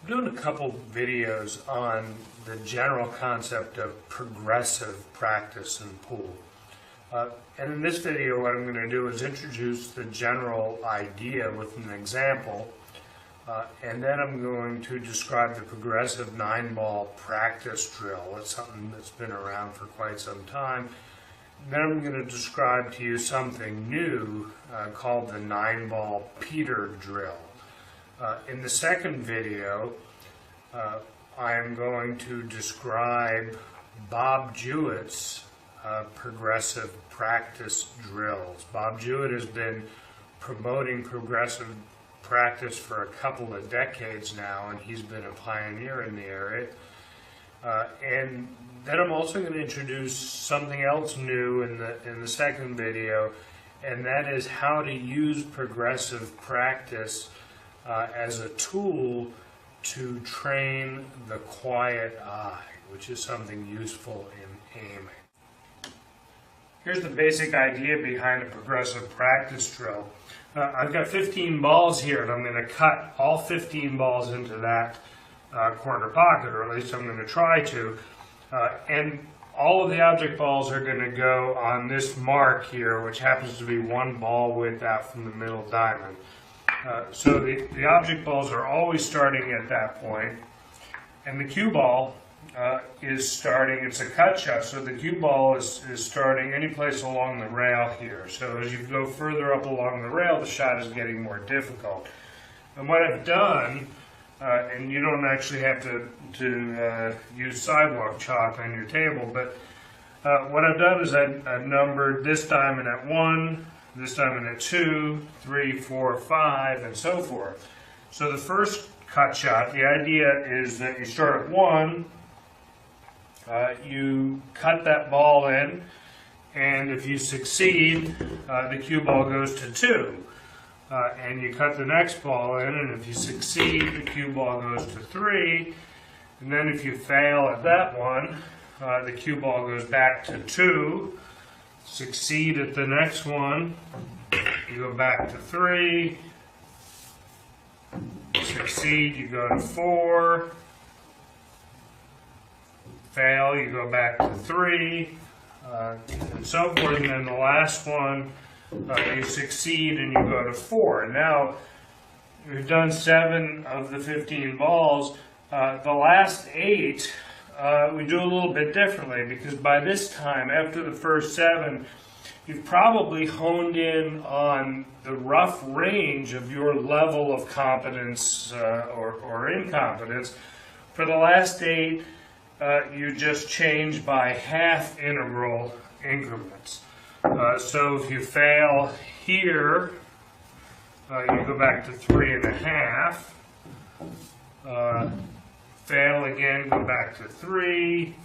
I'm doing a couple videos on the general concept of progressive practice in pool. And in this video what I'm going to do is introduce the general idea with an example, and then I'm going to describe the progressive 9-ball practice drill. It's something that's been around for quite some time. Then I'm going to describe to you something new called the 9-ball Peter drill. In the second video, I am going to describe Bob Jewett's progressive practice drills. Bob Jewett has been promoting progressive practice for a couple of decades now, and he's been a pioneer in the area. And then I'm also going to introduce something else new in the second video, and that is how to use progressive practice as a tool to train the quiet eye, which is something useful in aiming. Here's the basic idea behind a progressive practice drill. I've got 15 balls here, and I'm going to cut all 15 balls into that corner pocket, or at least I'm going to try to. And all of the object balls are going to go on this mark here, which happens to be one ball width out from the middle diamond. So the object balls are always starting at that point, and the cue ball is starting, it's a cut shot, so the cue ball is starting any place along the rail here. So as you go further up along the rail, the shot is getting more difficult. And what I've done, and you don't actually have to use sidewalk chalk on your table, but what I've done is I've numbered this diamond at 1, this diamond at 2, 3, 4, 5, and so forth. So the first cut shot, the idea is that you start at 1, you cut that ball in, and if you succeed, the cue ball goes to 2. And you cut the next ball in, and if you succeed, the cue ball goes to 3. And then if you fail at that one, the cue ball goes back to 2. Succeed at the next one, you go back to 3. Succeed, you go to 4. Fail, you go back to 3, and so forth. And then the last one, you succeed and you go to 4. And now we've done 7 of the 15 balls. The last 8 we do a little bit differently, because by this time, after the first 7, you've probably honed in on the rough range of your level of competence or incompetence. For the last 8, you just change by half integral increments. So if you fail here, you go back to 3.5. Fail again, go back to 3.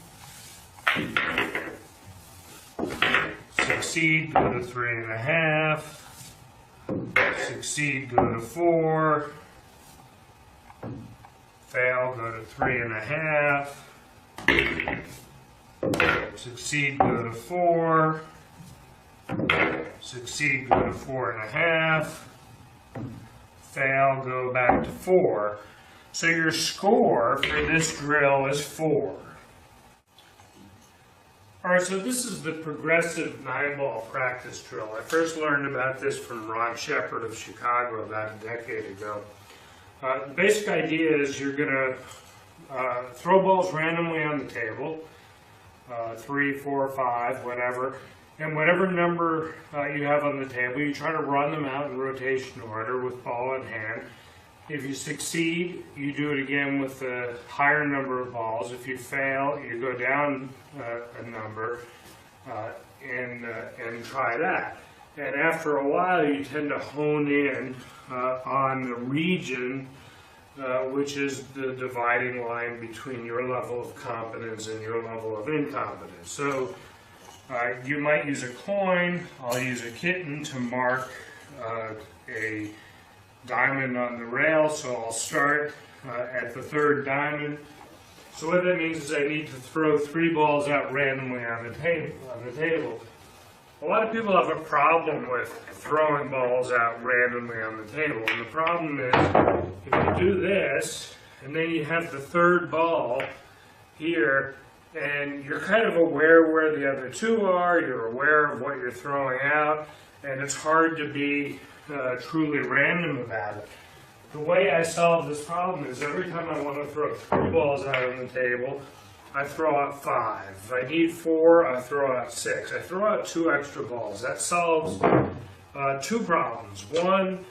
Succeed, go to 3.5. Succeed, go to 4. Fail, go to 3.5. Succeed, go to 4. Succeed, go to 4.5. Fail, go back to 4. So your score for this drill is 4. Alright, so this is the progressive 9-ball practice drill. I first learned about this from Ron Shepard of Chicago about a decade ago. The basic idea is you're going to throw balls randomly on the table, 3, 4, 5, whatever. And whatever number you have on the table, you try to run them out in rotation order with ball in hand. If you succeed, you do it again with a higher number of balls. If you fail, you go down a number and try that. And after a while, you tend to hone in on the region which is the dividing line between your level of competence and your level of incompetence. So you might use a coin. I'll use a kitten to mark a diamond on the rail, so I'll start at the 3rd diamond. So what that means is I need to throw 3 balls out randomly on the table. A lot of people have a problem with throwing balls out randomly on the table, and the problem is if you do this, and then you have the third ball here, and you're kind of aware where the other two are, you're aware of what you're throwing out, and it's hard to be truly random about it. The way I solve this problem is every time I want to throw 3 balls out on the table, I throw out 5. If I need 4, I throw out 6. I throw out 2 extra balls. That solves 2 problems. One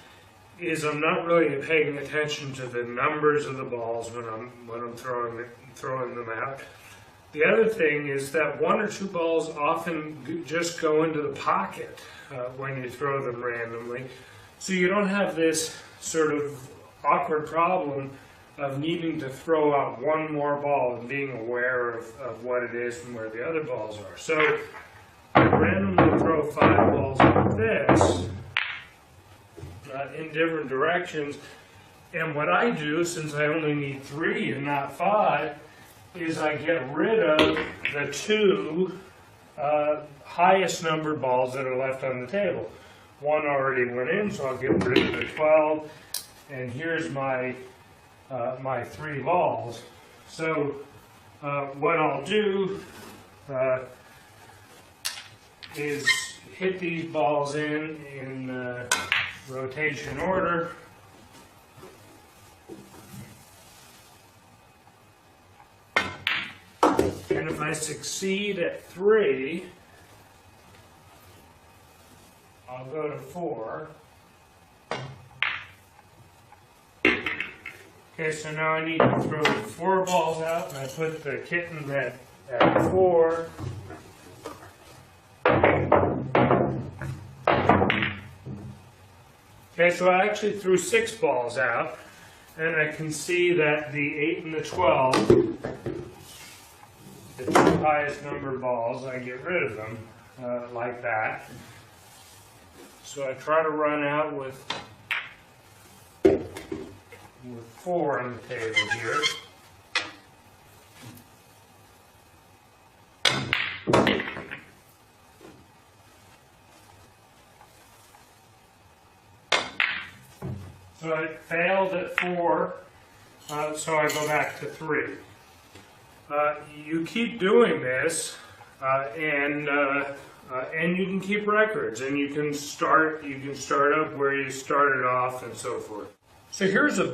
is I'm not really paying attention to the numbers of the balls when I'm throwing them out. The other thing is that 1 or 2 balls often just go into the pocket when you throw them randomly. So you don't have this sort of awkward problem of needing to throw out 1 more ball and being aware of what it is and where the other balls are. So I randomly throw 5 balls like this in different directions, and what I do, since I only need 3 and not 5, is I get rid of the 2 highest numbered balls that are left on the table. 1 already went in, so I'll get rid of the 12, and here's my 3 balls. So what I'll do is hit these balls in rotation order. And if I succeed at 3, I'll go to 4. Okay, so now I need to throw 4 balls out, and I put the kitten at 4. Okay, so I actually threw 6 balls out, and I can see that the 8 and the 12, the 2 highest numbered balls, I get rid of them like that. So I try to run out with 4 on the table here. So I failed at 4, so I go back to 3. You keep doing this, and you can keep records, and you can start up where you started off, and so forth. So here's a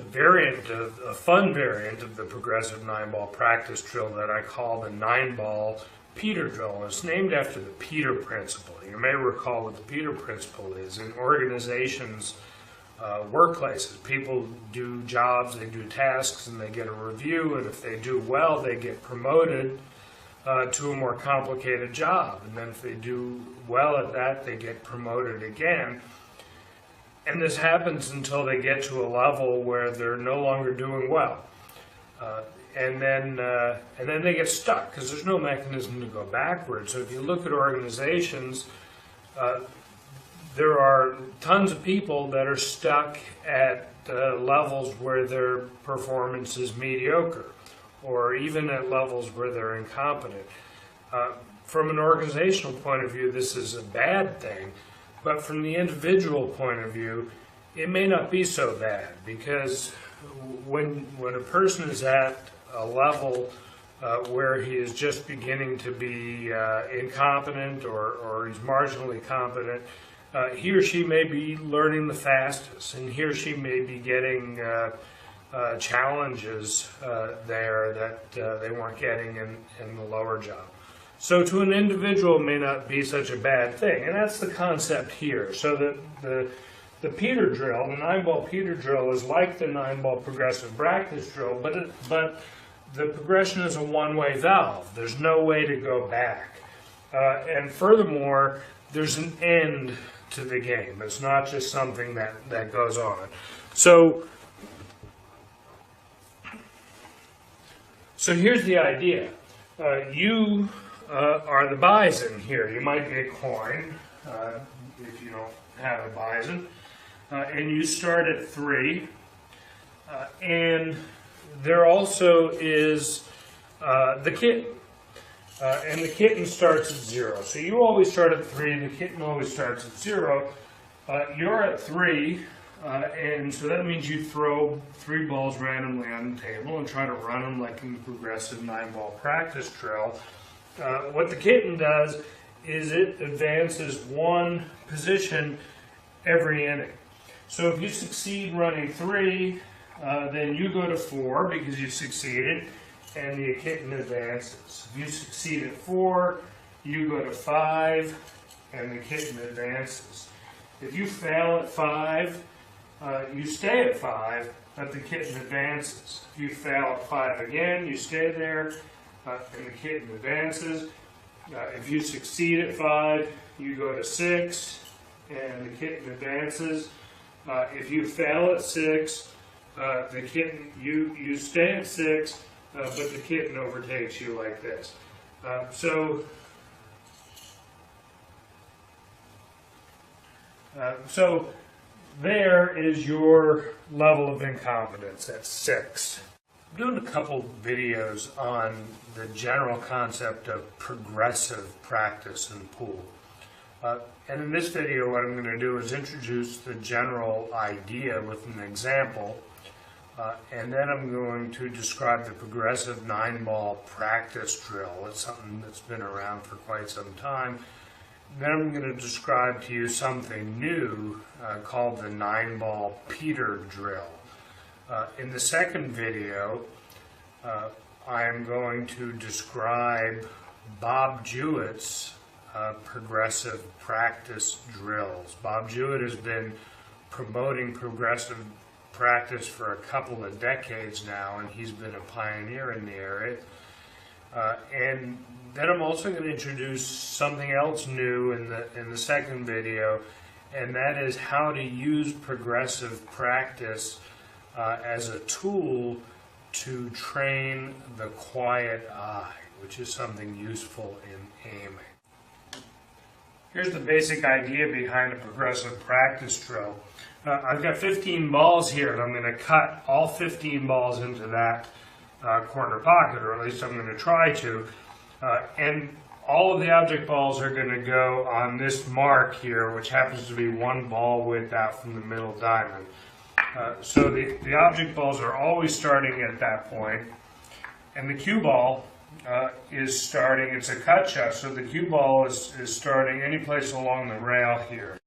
fun variant of the progressive 9-ball practice drill that I call the 9-ball Peter drill. It's named after the Peter principle. You may recall what the Peter principle is. In organizations, workplaces, people do jobs, they do tasks, and they get a review, and if they do well, they get promoted to a more complicated job. And then if they do well at that, they get promoted again. And this happens until they get to a level where they're no longer doing well. And then they get stuck because there's no mechanism to go backwards. So if you look at organizations, there are tons of people that are stuck at levels where their performance is mediocre, or even at levels where they're incompetent. From an organizational point of view, this is a bad thing. But from the individual point of view, it may not be so bad, because when a person is at a level where he is just beginning to be incompetent or he's marginally competent, he or she may be learning the fastest, and he or she may be getting challenges there that they weren't getting in the lower job. So to an individual, it may not be such a bad thing, and that's the concept here. So the Peter drill, the 9-ball Peter drill, is like the 9-ball progressive practice drill, but the progression is a one-way valve. There's no way to go back. And furthermore, there's an end to the game. It's not just something that goes on. So here's the idea. You are the bison here. You might be a coin if you don't have a bison. And you start at 3. And there also is the kitten. And the kitten starts at 0. So you always start at 3, the kitten always starts at 0. You're at 3, And so that means you throw 3 balls randomly on the table and try to run them like in the progressive 9-ball practice drill. What the kitten does is it advances 1 position every inning. So if you succeed running 3, then you go to 4 because you succeeded, and the kitten advances. If you succeed at 4, you go to 5, and the kitten advances. If you fail at 5, you stay at 5, but the kitten advances. If you fail at 5 again, you stay there, and the kitten advances. If you succeed at 5, you go to 6, and the kitten advances. If you fail at 6, the kitten, you stay at 6, but the kitten overtakes you like this. So there is your level of incompetence at 6. I'm doing a couple videos on the general concept of progressive practice in pool. And in this video, what I'm going to do is introduce the general idea with an example, and then I'm going to describe the progressive 9-ball practice drill. It's something that's been around for quite some time. Then I'm going to describe to you something new called the 9-ball Peter drill. In the second video, I am going to describe Bob Jewett's progressive practice drills. Bob Jewett has been promoting progressive practice for a couple of decades now, and he's been a pioneer in the area. And then I'm also going to introduce something else new in the second video, and that is how to use progressive practice as a tool to train the quiet eye, which is something useful in aiming. Here's the basic idea behind a progressive practice drill. I've got 15 balls here, and I'm going to cut all 15 balls into that corner pocket, or at least I'm going to try to. And all of the object balls are going to go on this mark here, which happens to be 1 ball width out from the middle diamond. So the object balls are always starting at that point, and the cue ball is starting, it's a cut shot, so the cue ball is starting any place along the rail here.